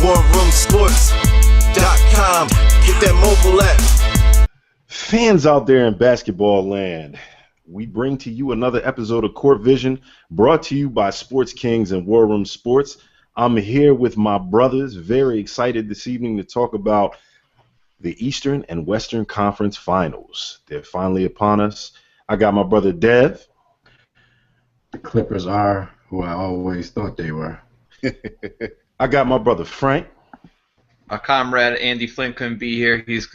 WarRoomSports.com. Get that mobile app. Fans out there in basketball land, we bring to you another episode of Court Vision, brought to you by Sports Kings and War Room Sports. I'm here with my brothers, very excited this evening to talk about the Eastern and Western Conference Finals. They're finally upon us. I got my brother Dev. The Clippers are who I always thought they were. I got my brother Frank. Our comrade Andy Flynn couldn't be here. He's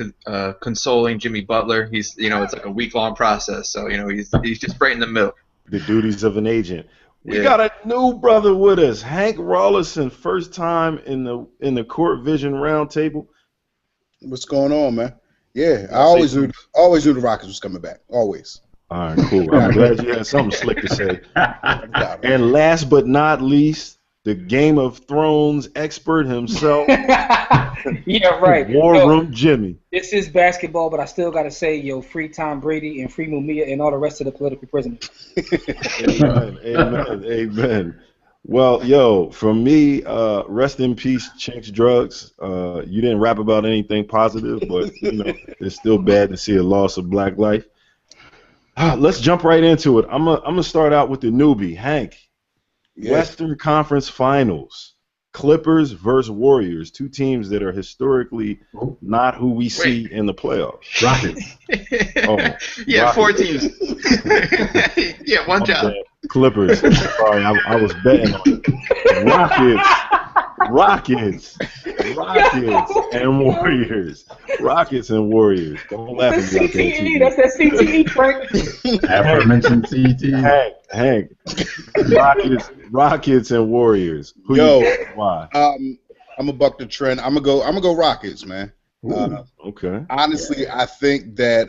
consoling Jimmy Butler. It's like a week-long process, so he's just right in the middle. The duties of an agent. We got a new brother with us, Hank Rawlinson, first time in the Court Vision Roundtable. What's going on, man? Yeah, I always knew the Rockets was coming back. Always. All right, cool. I'm glad you had something slick to say. And last but not least, the Game of Thrones expert himself. Yeah, right. War Room Jimmy. This is basketball, but I still got to say, free Tom Brady and free Mumia and all the rest of the political prisoners. Amen. Well, for me, rest in peace, Chinks Drugs. You didn't rap about anything positive, but, it's still bad to see a loss of black life. Let's jump right into it. I'm gonna start out with the newbie, Hank. Yeah. Western Conference Finals. Clippers versus Warriors, two teams that are historically not who we see in the playoffs. Rockets. Yeah, Rockets. 4 teams. Yeah, one job. Clippers. Sorry, I was betting on it. Rockets, and Warriors. Rockets and Warriors. Don't laugh at me. CTE. That's that CTE, Frank. Aforementioned CTE. Hank. Rockets and Warriors. Why? I'm a buck the trend. I'm gonna go Rockets, man. Okay. Honestly, I think that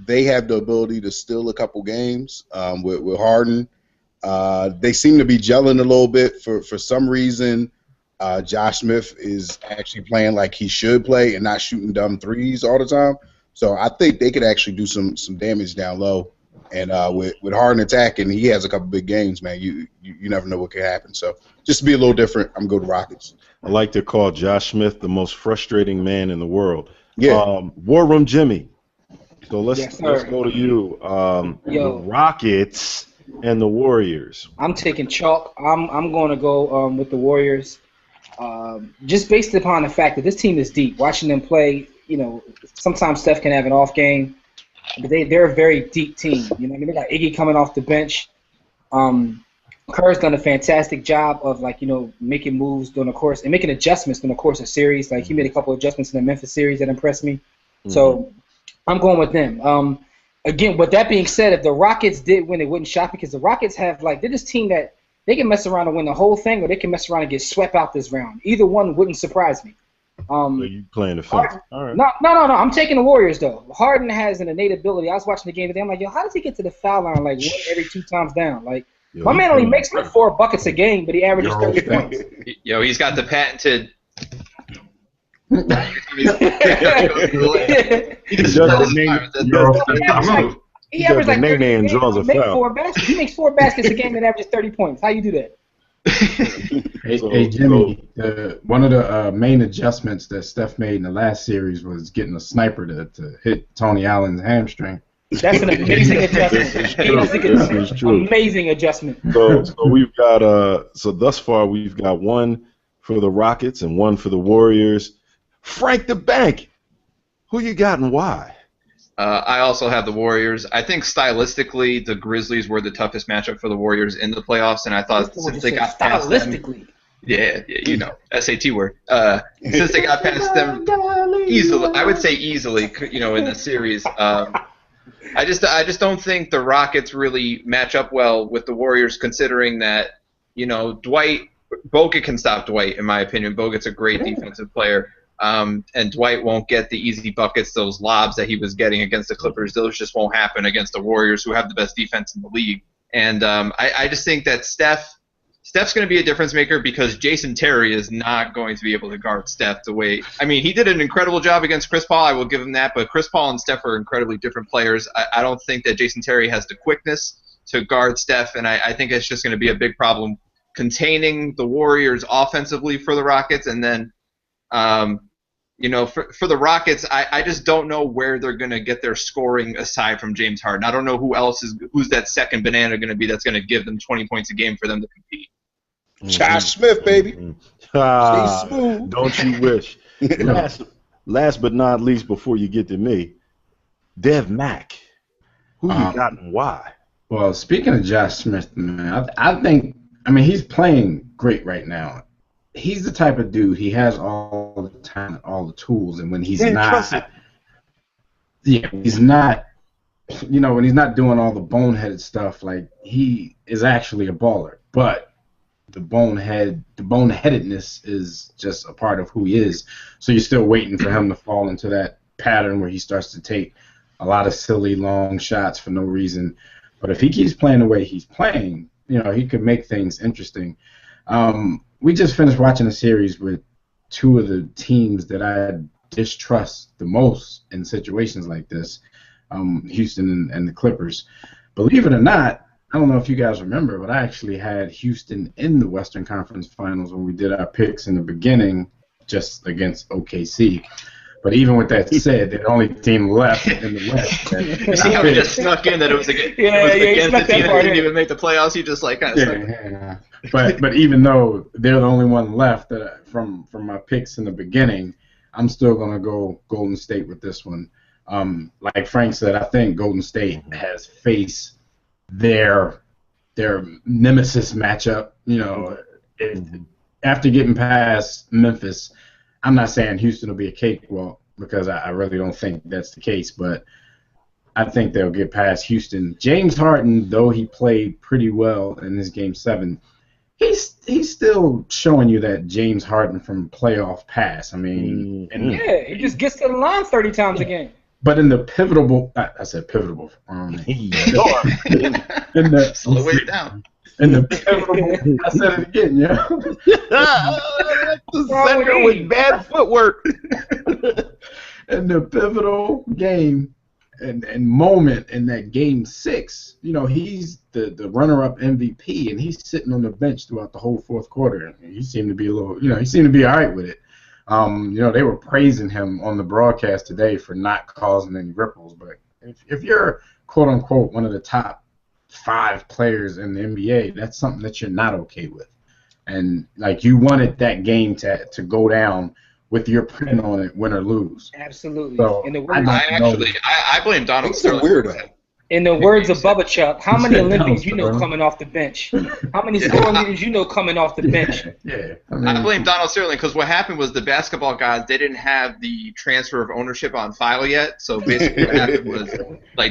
they have the ability to steal a couple games with Harden. They seem to be gelling a little bit for some reason. Josh Smith is actually playing like he should play and not shooting dumb threes all the time. So I think they could actually do some damage down low. And with Harden attacking, he has a couple big games, man. You never know what could happen. So just to be a little different, I'm going to Rockets. I like to call Josh Smith the most frustrating man in the world. Yeah. War Room Jimmy. So let's go to you. The Rockets and the Warriors. I'm taking chalk. I'm going to go with the Warriors, just based upon the fact that this team is deep. Watching them play, sometimes Steph can have an off game, but they're a very deep team. They got Iggy coming off the bench. Kerr's done a fantastic job of making moves during the course and making adjustments during the course of series. Like he made a couple of adjustments in the Memphis series that impressed me. Mm-hmm. So I'm going with them. Again, with that being said, if the Rockets did win, they wouldn't shock because the Rockets have they're this team that they can mess around and win the whole thing, or they can mess around and get swept out this round. Either one wouldn't surprise me. So you playing the fence? All right. No. I'm taking the Warriors though. Harden has an innate ability. I was watching the game today. I'm like, how does he get to the foul line one every 2 times down? My man only makes 4 buckets a game, but he averages 30 points. He's got the patented. He averages like 30 and draws a foul. He makes 4 baskets a game and averages 30 points. How you do that? Hey Jimmy, one of the main adjustments that Steph made in the last series was getting a sniper to hit Tony Allen's hamstring. That's an amazing adjustment. This is true. Amazing adjustment. So we've got thus far we've got 1 for the Rockets and 1 for the Warriors. Frank the Bank, who you got and why? I also have the Warriors. I think stylistically, the Grizzlies were the toughest matchup for the Warriors in the playoffs, and I thought since they got past them, SAT word. Since they got past them easily, I would say easily, in the series. I just don't think the Rockets really match up well with the Warriors, considering that Bogut can stop Dwight, in my opinion. Bogut's a great defensive player. And Dwight won't get the easy buckets, those lobs that he was getting against the Clippers. Those just won't happen against the Warriors, who have the best defense in the league. And I just think that Steph's going to be a difference maker because Jason Terry is not going to be able to guard Steph the way – he did an incredible job against Chris Paul. I will give him that. But Chris Paul and Steph are incredibly different players. I don't think that Jason Terry has the quickness to guard Steph, and I think it's just going to be a big problem containing the Warriors offensively for the Rockets, and then, for the Rockets, I just don't know where they're going to get their scoring aside from James Harden. I don't know who's that second banana going to be that's going to give them 20 points a game for them to compete. Josh Smith, baby. Ah, Stay smooth. don't you wish? Last but not least, before you get to me, Dev Mack. Who you got and why? Well, speaking of Josh Smith, man, I think he's playing great right now. He's the type of dude. He has all the talent, all the tools, and when he's not, he's not. When he's not doing all the boneheaded stuff, like he is actually a baller. But the boneheadedness is just a part of who he is. So you're still waiting for him to fall into that pattern where he starts to take a lot of silly long shots for no reason. But if he keeps playing the way he's playing, he could make things interesting. We just finished watching a series with two of the teams that I distrust the most in situations like this, Houston and the Clippers. Believe it or not, I don't know if you guys remember, but I actually had Houston in the Western Conference Finals when we did our picks in the beginning, just against OKC. But even with that said, they're the only team left in the West. He just snuck in that it was against the team that didn't even make the playoffs. He just kind of snuck in. But even though they're the only one left from my picks in the beginning, I'm still going to go Golden State with this one. Like Frank said, I think Golden State has faced their nemesis matchup. After getting past Memphis, I'm not saying Houston will be a cakewalk because I really don't think that's the case, but I think they'll get past Houston. James Harden, though he played pretty well in this Game 7, he's still showing you that James Harden from playoff pass. He just gets to the line 30 times a game. But in the pivotal, I said pivotal. Slow it down. In the pivotal, I said it again, The center with bad footwork. In the pivotal game and moment in that Game 6, he's the runner-up MVP, and he's sitting on the bench throughout the whole fourth quarter. He seemed to be all right with it. They were praising him on the broadcast today for not causing any ripples. But if you're, quote-unquote, one of the top 5 players in the NBA, that's something that you're not okay with. And, you wanted that game to go down with your print on it, win or lose. Absolutely. So, I blame Donald Sterling. Weirdo. In the words of Bubba Chuck, how many Olympians coming off the bench? How many scoring leaders coming off the bench? Yeah. I blame Donald Sterling because what happened was the basketball guys, they didn't have the transfer of ownership on file yet. So basically what happened was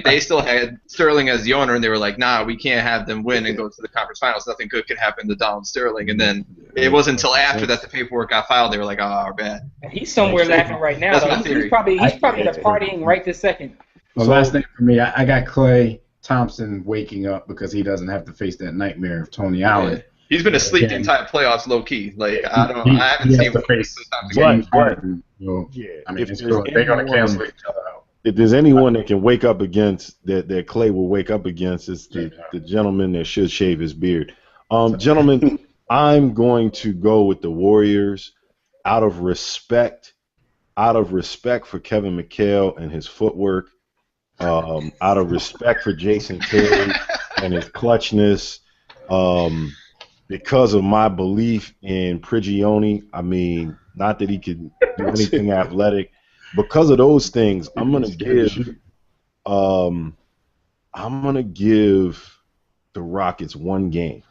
they still had Sterling as the owner, and they were like, nah, we can't have them win and go to the conference finals. Nothing good could happen to Donald Sterling. And then it wasn't until after that the paperwork got filed, they were like, oh, we're bad. He's somewhere laughing right now. He's probably partying right this second. Well, last thing for me, I got Klay Thompson waking up because he doesn't have to face that nightmare of Tony Allen. He's been asleep the entire playoffs, low key. I haven't seen him face James Harden. They're going to cancel each other out. If there's anyone that can wake up against that Klay will wake up against, it's the gentleman that should shave his beard. Gentlemen, I'm going to go with the Warriors out of respect for Kevin McHale and his footwork. Out of respect for Jason Terry and his clutchness, because of my belief in Prigioni. Not that he could do anything athletic. Because of those things, I'm gonna give the Rockets one game.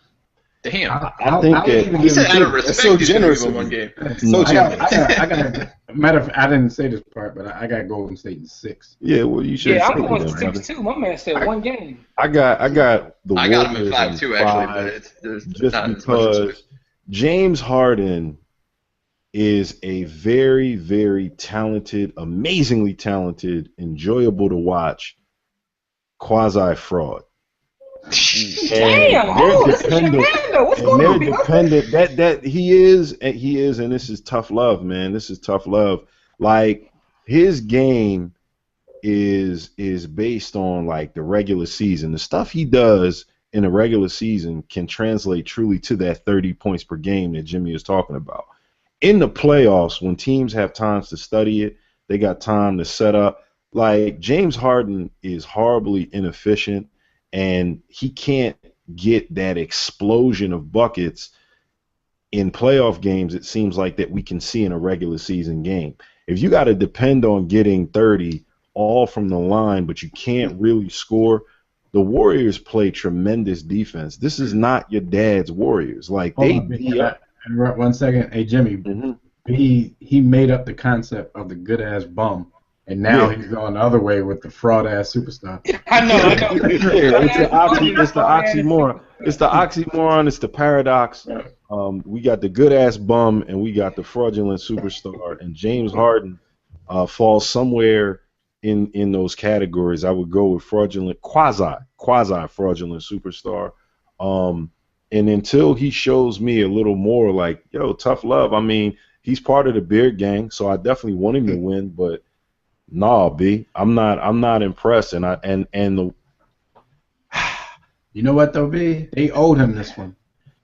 Damn. I think that he said out of respect, that's so generous of one game. So generous. I didn't say this part, but I got Golden State in 6. Yeah, well, you should. Yeah, I'm going 6 too. My man said one game. I got the Warriors. I got him in 5 too, actually, but there's just not because James Harden is a very, very talented, amazingly talented, enjoyable to watch quasi-fraud. Damn! What's going on? They're dependent. That he is, and this is tough love, man. This is tough love. His game is based on the regular season. The stuff he does in a regular season can translate truly to that 30 points per game that Jimmy is talking about. In the playoffs, when teams have times to study it, they got time to set up. Like, James Harden is horribly inefficient, and he can't get that explosion of buckets in playoff games, it seems like, that we can see in a regular season game. If you got to depend on getting 30 all from the line, but you can't really score, the Warriors play tremendous defense. This is not your dad's Warriors. Like, interrupt 1 second. Hey, Jimmy, he made up the concept of the good-ass bum, and now he's going the other way with the fraud-ass superstar. I know. It's the oxymoron. It's the oxymoron. It's the paradox. We got the good-ass bum, and we got the fraudulent superstar, and James Harden falls somewhere in those categories. I would go with fraudulent, quasi-fraudulent superstar. And until he shows me a little more like, yo, tough love. I mean, he's part of the Beard Gang, so I definitely want him to win. But nah, B, I'm not impressed. And the you know what though, B? They owed him this one.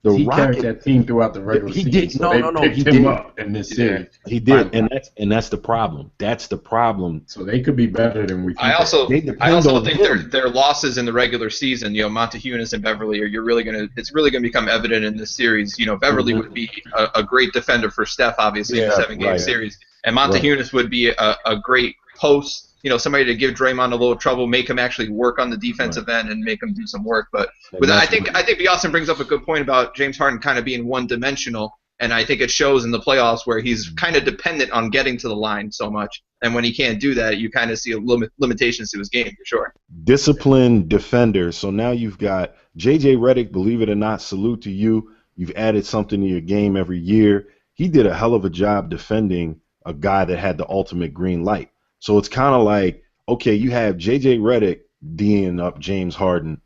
He carried that team throughout the regular season. He did. So they picked him up in this series. He did, and that's the problem. That's the problem. So they could be better than we think. I also think their losses in the regular season, Montehunis and Beverly, it's really gonna become evident in this series. Beverly would be a great defender for Steph, obviously, in the 7-game series, and Montehunis would be a great post. Somebody to give Draymond a little trouble, make him actually work on the defensive end and make him do some work. But I think Bjornsson brings up a good point about James Harden kind of being one-dimensional, and I think it shows in the playoffs where he's kind of dependent on getting to the line so much. And when he can't do that, you kind of see limitations to his game for sure. Disciplined defender. So now you've got J.J. Redick, believe it or not, salute to you. You've added something to your game every year. He did a hell of a job defending a guy that had the ultimate green light. So it's kind of like, okay, you have J.J. Redick D'ing up James Harden.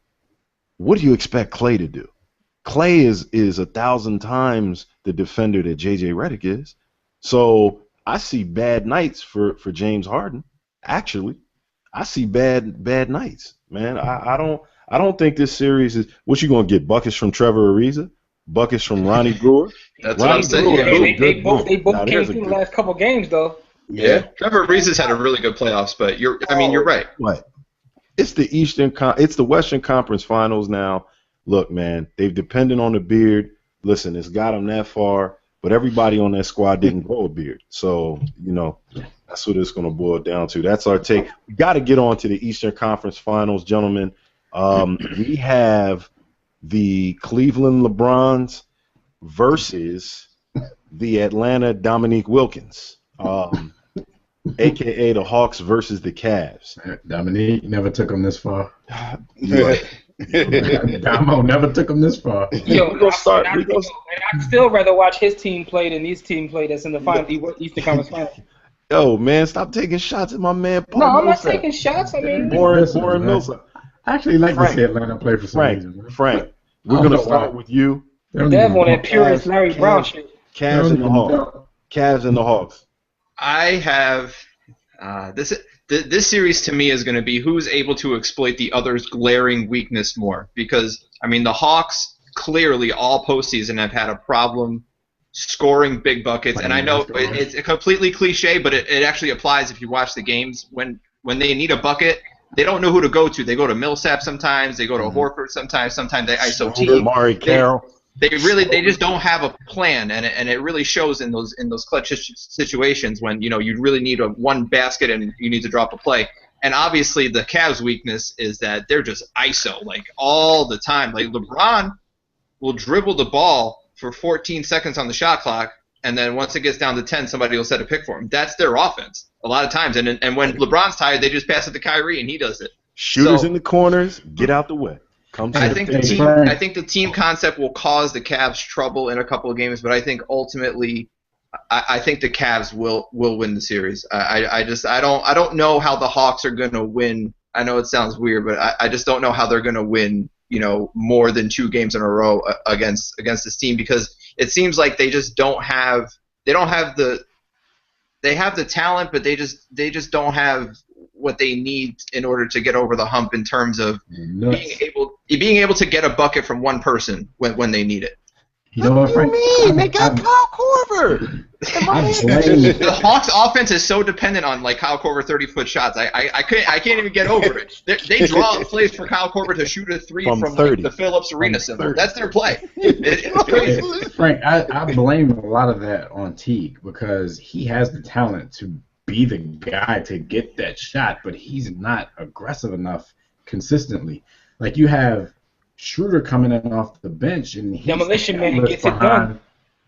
What do you expect Klay to do? Klay is 1,000 times the defender that J.J. Redick is. So I see bad nights for James Harden. Actually, I see bad nights, man. I don't think this series is. What you gonna get? Buckets from Trevor Ariza? Buckets from Ronnie Brewer? That's what I'm saying. They both came through the last couple games though. Yeah, Trevor Ariza's had a really good playoffs, but you're right. What? It's the Western Conference Finals now. Look, man, they've depended on the beard. Listen, it's got them that far, but everybody on that squad didn't grow a beard. So, that's what it's going to boil down to. That's our take. We got to get on to the Eastern Conference Finals, gentlemen. We have the Cleveland LeBrons versus the Atlanta Dominique Wilkins. A.K.A. the Hawks versus the Cavs. Dominique never took them this far. Damo never took them this far. I'd still rather watch his team play than his team play that's in the final Eastern Conference Finals. Yo, man, stop taking shots at my man Paul I'm Millsap. not taking shots. I mean, Warren Millsap. I actually like to see Atlanta play for some reason. Frank, we're going to start with you. Dev on that purest Larry Brown shit. Cavs and the Hawks. Cavs and the Hawks. I have this series to me is going to be who's able to exploit the other's glaring weakness more, because the Hawks clearly all postseason have had a problem scoring big buckets, and I know it's a completely cliche, but it actually applies if you watch the games. When they need a bucket, they don't know who to go to. They go to Millsap sometimes, they go to Horford sometimes they ISO T. Mari Carroll. They just don't have a plan, and it really shows in those clutch situations when you really need one basket and you need to drop a play. And obviously the Cavs' weakness is that they're just ISO like all the time. Like LeBron will dribble the ball for 14 seconds on the shot clock, and then once it gets down to 10, somebody will set a pick for him. That's their offense a lot of times. And when LeBron's tired, they just pass it to Kyrie and he does it. Shooters in the corners, get out the way. I think the team concept will cause the Cavs trouble in a couple of games, but I think ultimately, I think the Cavs will win the series. I don't know how the Hawks are going to win. I know it sounds weird, but I just don't know how they're going to win. More than 2 games in a row against this team, because it seems like they just don't have. They have the talent, but they just don't have what they need in order to get over the hump in terms of Nuts. being able to get a bucket from one person when they need it. You know what, Frank? They got Kyle Korver. I blame The Hawks' offense is so dependent on like Kyle Korver 30-foot shots. I can't even get over it. They draw up plays for Kyle Korver to shoot a three From from 30. like, the Phillips Arena symbol. 30. That's their play. It's crazy. Frank, I blame a lot of that on Teague because he has the talent to be the guy to get that shot, but he's not aggressive enough consistently. Like you have Schroeder coming in off the bench, and he's Demolition the Man catalyst gets it done.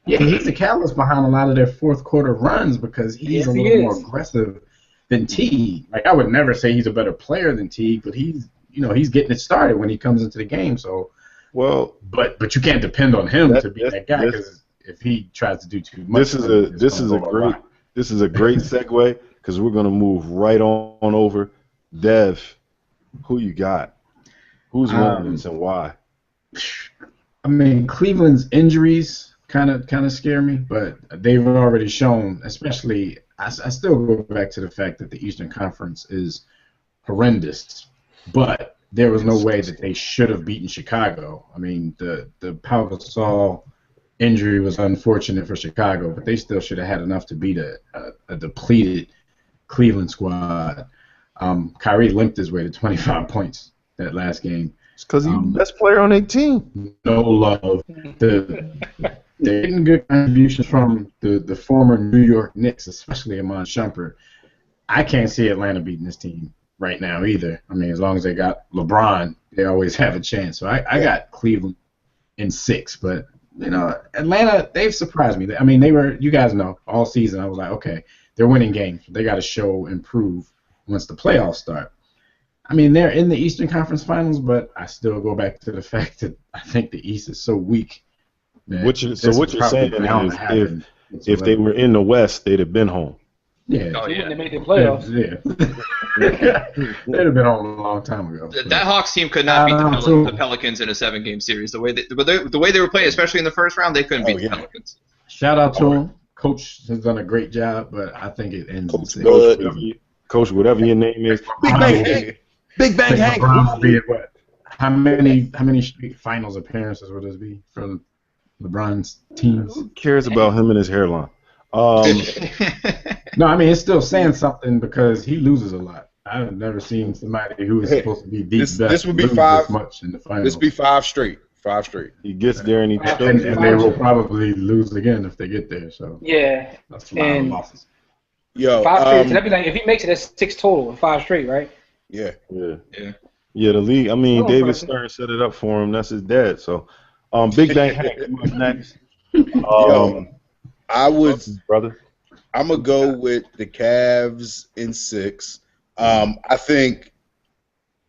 Yeah, he's the catalyst behind a lot of their fourth quarter runs because he's Yes, a he little more is. aggressive than Teague. Like I would never say he's a better player than Teague, but he's getting it started when he comes into the game. So, Well, but you can't depend on him to be that guy this- because if he tries to do too much, this is a great segue because we're gonna move right on over. Dev, who you got? Who's winning this and why? I mean, Cleveland's injuries kind of scare me, but they've already shown, especially, I still go back to the fact that the Eastern Conference is horrendous, but there was no way that they should have beaten Chicago. I mean, the Pau Gasol injury was unfortunate for Chicago, but they still should have had enough to beat a depleted Cleveland squad. Kyrie limped his way to 25 points that last game. It's because he's the best player on their team. No love. They're getting good contributions from the former New York Knicks, especially Amon Shumpert. I can't see Atlanta beating this team right now either. I mean, as long as they got LeBron, they always have a chance. So I got Cleveland in 6, but Atlanta, they've surprised me. I mean, you guys know, all season I was like, okay, they're winning games. They got to show improve once the playoffs start. I mean, they're in the Eastern Conference Finals, but I still go back to the fact that I think the East is so weak. What you're saying is if they were in the West, they'd have been home. Yeah. Oh, They yeah. wouldn't have made the playoffs. Yeah. They'd have been home a long time ago. That Hawks team could not beat the Pelicans in a 7-game series. The way they were playing, especially in the first round, they couldn't beat the Pelicans. Shout out to him. Coach has done a great job, but I think it ends in 6. Coach, whatever your name is. Big Bang Hank. LeBron be at what? How many straight finals appearances would this be for LeBron's teams? Who cares about him and his hairline? No, I mean it's still saying something because he loses a lot. I've never seen somebody who is supposed to be the This would be lose five- this much in the finals. This be 5 straight. 5 straight. He gets there and he and they will probably lose again if they get there. So Yeah. that's a lot of And- losses. Yo, 5 straight. So that'd be like, if he makes it, that's 6 total, 5 straight, right? yeah. Yeah, the league. I mean, Oh, David impressive. Stern set it up for him. That's his dad. So, Big Bang Hank, come up next. Yo, Brother. I'm gonna go with the Cavs in 6. I think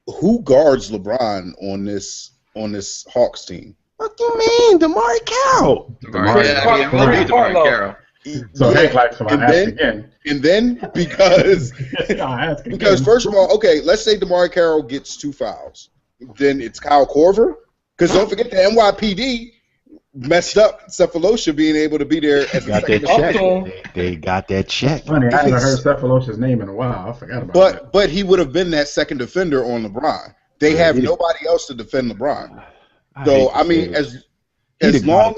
who guards LeBron on this Hawks team? What do you mean, DeMar Carroll? Yeah, we'll beat DeMar Carroll. So Hank likes to And ask then- again. And then because I'll ask again. because first of all, okay, let's say DeMar Carroll gets 2 fouls, then it's Kyle Korver. Because don't forget the NYPD messed up Cephalosha being able to be there as the Got that second check. They got that check. Funny, I haven't heard Cephalosha's name in a while. I forgot about that. But he would have been that second defender on LeBron. They have nobody else to defend LeBron. So I mean, as long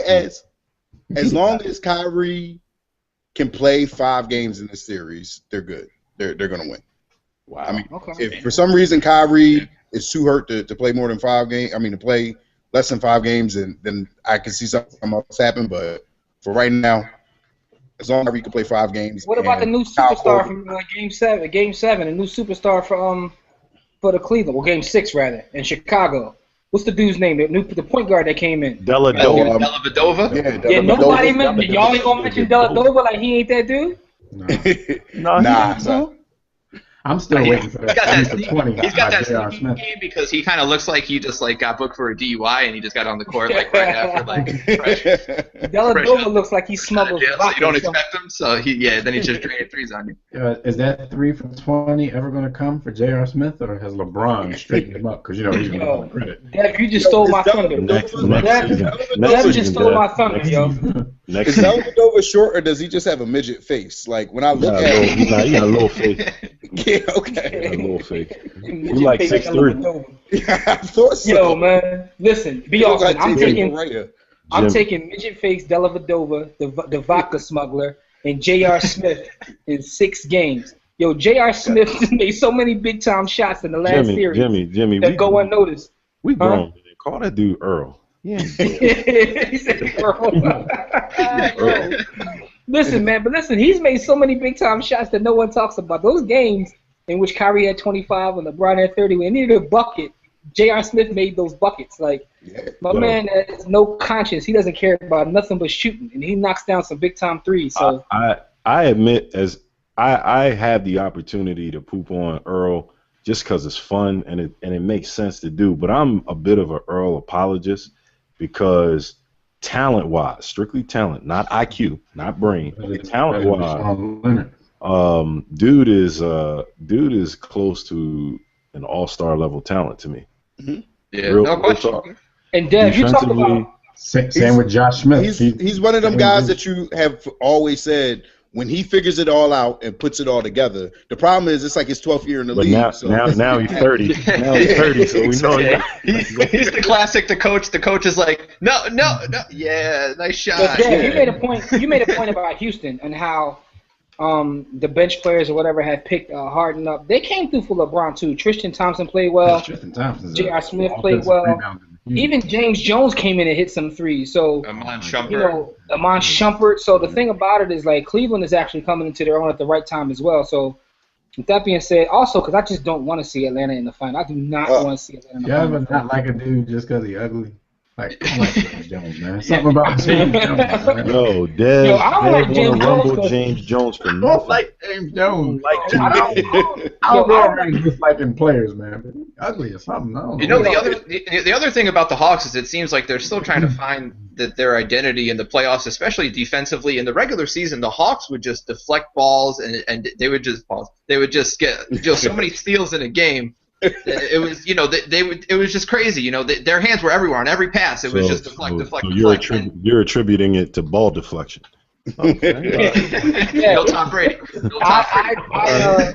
as Kyrie can play 5 games in this series, they're good. They're gonna win. Wow. I mean, Okay. if for some reason Kyrie is too hurt to play more than 5 games, I mean to play less than 5 games, then I can see something else happen. But for right now, as long as Kyrie can play 5 games. What about the and new Kyle superstar Korver- from Game 7? Game 7, a new superstar for the Cleveland. Well, Game 6 rather in Chicago. What's the dude's name? The point guard that came in. Dellavedova. Dellavedova? Yeah, nobody Dellavedova. mentioned. Y'all ain't gonna mention Dellavedova like he ain't that dude. No. Nah, son. I'm still waiting for He's that. got I need that the 20 He's got by that J.R. sneaky Smith. game because he kind of looks like he just like got booked for a DUI and he just got on the court like right after like fresh Dellavedova looks like he smuggles jail, so vodka you don't or something. expect him. So then he just drained 3s on you. Is that 3 for 20 ever going to come for J.R. Smith, or has LeBron straightened him up? Because he's going to get the credit. Dev, you just stole my thunder. Next Dev season. just stole my thunder, yo. Next Is season. Dellavedova short or does he just have a midget face? Like when I look He at him, got a little face. he Yeah, A okay. little fake. You Midget like face 6'3". Dellavedova. I thought so. Yo, man, listen, be He looks awesome. like I'm Jay taking Correa. I'm Jimmy. taking midget face Dellavedova, the vodka smuggler, and J.R. Smith in 6 games. Yo, J.R. Smith made so many big time shots in the last series Jimmy, that go unnoticed. we Huh? grown. Man. Call that dude Earl. Yeah. He said, Earl. Listen, man, but listen, he's made so many big time shots that no one talks about. Those games in which Kyrie had 25 and LeBron had 30, when they needed a bucket, J.R. Smith made those buckets. Like, my man has no conscience. He doesn't care about nothing but shooting, and he knocks down some big time threes. So I admit, as I have the opportunity to poop on Earl just because it's fun and it makes sense to do, but I'm a bit of an Earl apologist because talent-wise, strictly talent, not IQ, not brain, talent-wise, dude is close to an all-star level talent to me. Mm-hmm. Yeah, Real no question. talk. and Dev, you talk Defensively, about Same with Josh Smith. He's one of them guys that you have always said when he figures it all out and puts it all together. The problem is it's like his 12th year in the but league. now he's 30. Now he's 30, so we know He's the classic. The coach is like, no, yeah, nice shot. But Dev, Yeah. you made a point about Houston and how the bench players or whatever had picked Harden up. They came through for LeBron too. Tristan Thompson played well. J.R. Smith played well. Even James Jones came in and hit some threes. So Amon Shumpert. you know, Amon Shumpert. So the thing about it is, like, Cleveland is actually coming into their own at the right time as well. So with that being said, also because I just don't want to see Atlanta in the final. I do not want to see Atlanta in the Yeah, final. but not like a dude just because he's ugly. Like, I like James Jones, man. Something about James Jones, man. Yo, Dev, Yo, I don't like James wanna rumble Jones 'cause- James Jones for I don't nothing. like James Jones. Like I I'll go don't- around disliking players, man. But he's ugly or something. I don't You know, know. the other thing about the Hawks is it seems like they're still trying to find their identity in the playoffs, especially defensively. In the regular season, the Hawks would just deflect balls and they would just get so many steals in a game. It was, you know, it was just crazy. You know, their hands were everywhere on every pass. It was just deflect. So you're attributing it to ball deflection. Yeah. No Tom Brady. No Tom Brady.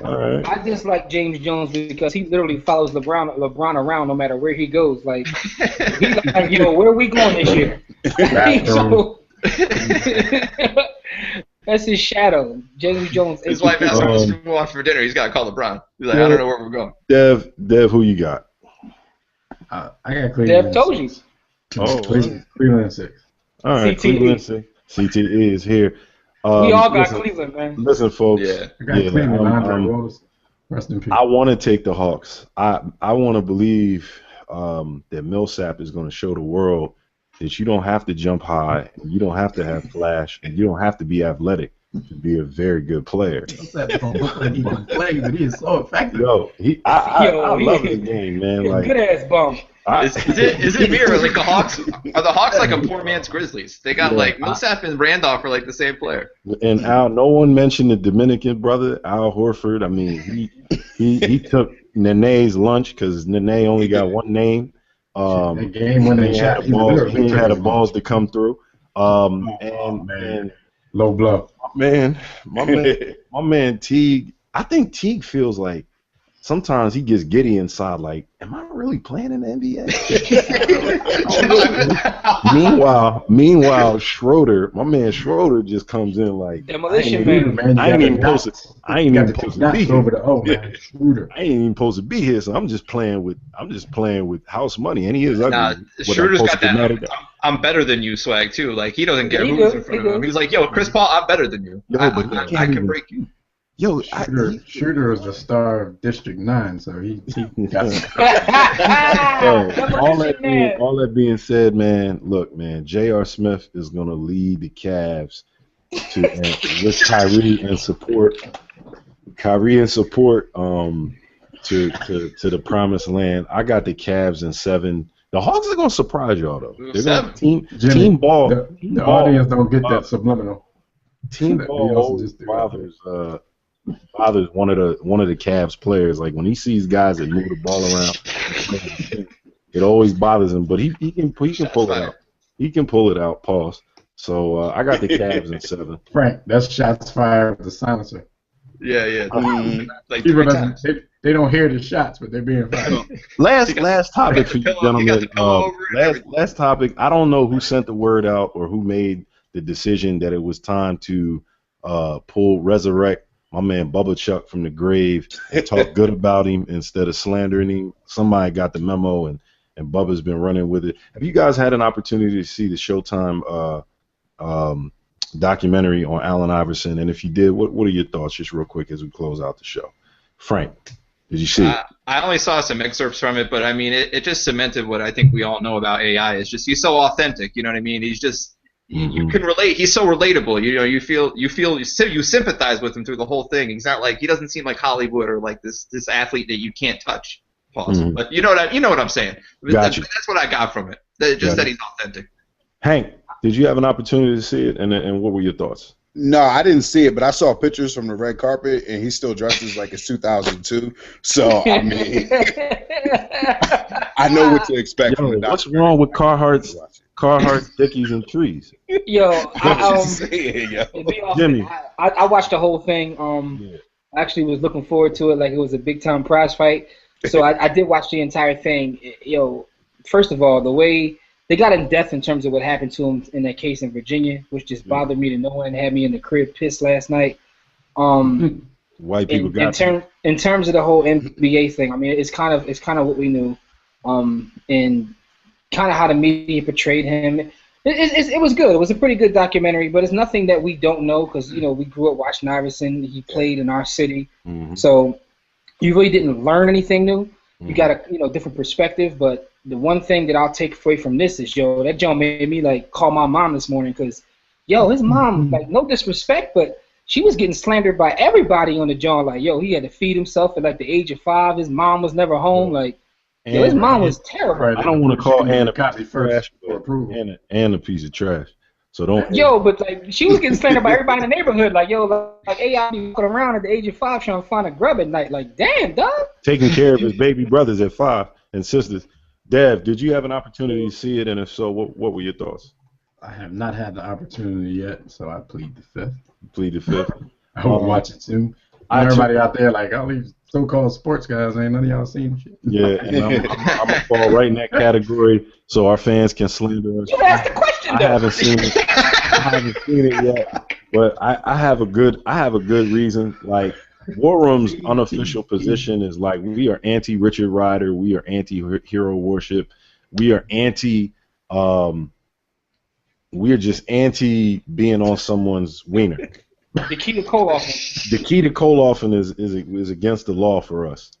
All right. I dislike James Jones because he literally follows LeBron around no matter where he goes. Like, he's like, you know, where are we going this year? So, that's his shadow. James Jones. His wife asked him to go out for dinner. He's got to call LeBron. He's like, I don't know where we're going. Dev, who you got? I got Cleveland. Dev told you. Cleveland 6. All right, CTE. Cleveland. CTE is here. We all got listen, Cleveland, man. Listen, folks. Yeah. I got Cleveland. Andre Rose. Rest in peace. I want to take the Hawks. I want to believe that Millsap is going to show the world that you don't have to jump high, you don't have to have flash, and you don't have to be athletic to be a very good player. Millsap don't look like he can play, but he is so effective. Yo, I love the game, man. Like, Good ass bum. Is it me or like the Hawks? Are the Hawks like a poor man's Grizzlies? They got like Millsap and Randolph are like the same player. And Al, no one mentioned the Dominican brother, Al Horford. I mean, he took Nene's lunch because Nene only got one name. That game when he had the balls to come through. And low blow. my man Teague. I think Teague feels like sometimes he gets giddy inside. Like, am I really playing in the NBA? meanwhile, Schroeder, my man Schroeder, just comes in like Demolition man. I ain't even supposed to be here. Over the O, man. Schroeder. I ain't even supposed to be here, so I'm just playing with house money, and he is ugly. Nah, Schroeder's got that. I'm better than you swag too. Like, he doesn't care who's in front of him. He's like, yo, Chris Paul, I'm better than you. Yo, but I can break you. Yo, Schroeder is the star of District 9, so he got all that being said, man, look, man, J.R. Smith is going to lead the Cavs with Kyrie and support to the promised land. I got the Cavs in 7. The Hawks are going to surprise y'all, though. They're going to team ball. The audience don't get that subliminal. Team ball always bothers one of the Cavs players. Like, when he sees guys that move the ball around, it always bothers him. But he can pull it out. He can pull it out. Pause. So I got the Cavs in 7. Frank, that's shots fired with the silencer. Yeah. Mhm. Like People 3 doesn't, times. they don't hear the shots, but they're being fired. Last topic for you He got gentlemen. the pillow over and everything. Last topic. I don't know who sent the word out or who made the decision that it was time to resurrect my man Bubba Chuck from the grave and talk good about him instead of slandering him. Somebody got the memo and Bubba's been running with it. Have you guys had an opportunity to see the Showtime documentary on Allen Iverson? And if you did, what are your thoughts, just real quick as we close out the show? Frank, did you see it? I only saw some excerpts from it, but I mean, it just cemented what I think we all know about AI. It's just he's so authentic. You know what I mean? He's just you can relate. He's so relatable. You know, you sympathize with him through the whole thing. He's not like, he doesn't seem like Hollywood or like this athlete that you can't touch. Pause. Mhm. But you know what I'm saying. Gotcha. That's what I got from it. That he's authentic. Hank, did you have an opportunity to see it? And what were your thoughts? No, I didn't see it, but I saw pictures from the red carpet, and he still dresses like it's 2002. So I mean, I know what to expect from the What's doctor. wrong with Carhartt's, Dickies, and trees? Yo, Jimmy. I watched the whole thing. Yeah. I actually was looking forward to it like it was a big time prize fight. So I did watch the entire thing. Yo, first of all, the way they got in depth in terms of what happened to him in that case in Virginia, which just bothered me to no one, had me in the crib pissed last night. White people in terms of the whole NBA thing, I mean, it's kind of what we knew, and kind of how the media portrayed him. It was good. It was a pretty good documentary, but it's nothing that we don't know because we grew up watching Iverson. He played in our city, so you really didn't learn anything new. You got a different perspective, but the one thing that I'll take away from this is, that Joe made me like call my mom this morning because, his mom, like, no disrespect, but she was getting slandered by everybody on the John. Like, he had to feed himself at like the age of 5. His mom was never home. Like, his mom was terrible. I don't want to call Anna a piece of trash, approval. Anna a piece of trash. So don't. But like she was getting slandered by everybody in the neighborhood. Like, like AI be walking around at the age of 5 trying to find a grub at night. Like, damn, dog. Taking care of his baby brothers at 5 and sisters. Dev, did you have an opportunity to see it? And if so, what were your thoughts? I have not had the opportunity yet, so I plead the fifth. Plead the fifth. I will watch it soon. Everybody out there, like all these so-called sports guys, ain't none of y'all seen shit. Yeah, and I'm gonna fall right in that category so our fans can slander us. You asked the question, though. I haven't seen it yet, but I have a good reason. Like, War Room's unofficial position is like, we are anti-Richard Rider, we are anti-hero worship, we are we are just anti being on someone's wiener. Nikita Koloff. Nikita Koloff is against the law for us.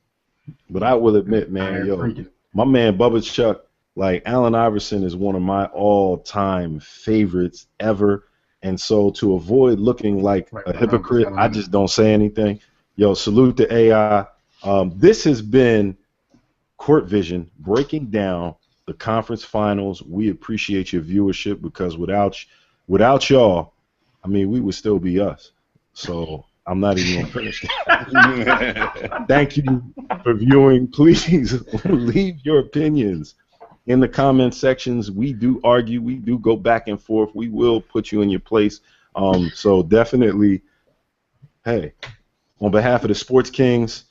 But I will admit, man, my man Bubba Chuck, like, Allen Iverson is one of my all-time favorites ever. And so to avoid looking like a hypocrite, I just don't say anything. Salute to AI. This has been Court Vision breaking down the conference finals. We appreciate your viewership because without y'all, I mean, we would still be us. So I'm not even going to finish that. Thank you for viewing. Please leave your opinions in the comment sections. We do argue. We do go back and forth. We will put you in your place. So definitely, hey, on behalf of the Sports Kings,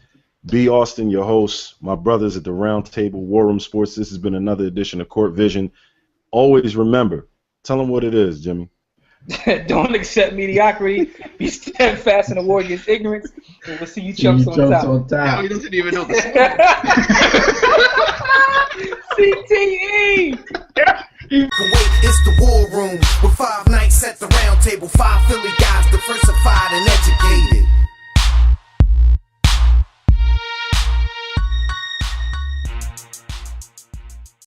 B. Austin, your host, my brothers at the Round Table, War Room Sports, this has been another edition of Court Vision. Always remember, tell them what it is, Jimmy. Don't accept mediocrity. Be steadfast in the war against ignorance. And we'll see you chumps on top. He doesn't even know the CTE! Kuwait is the war room with 5 nights at the round table. 5 Philly guys, the first of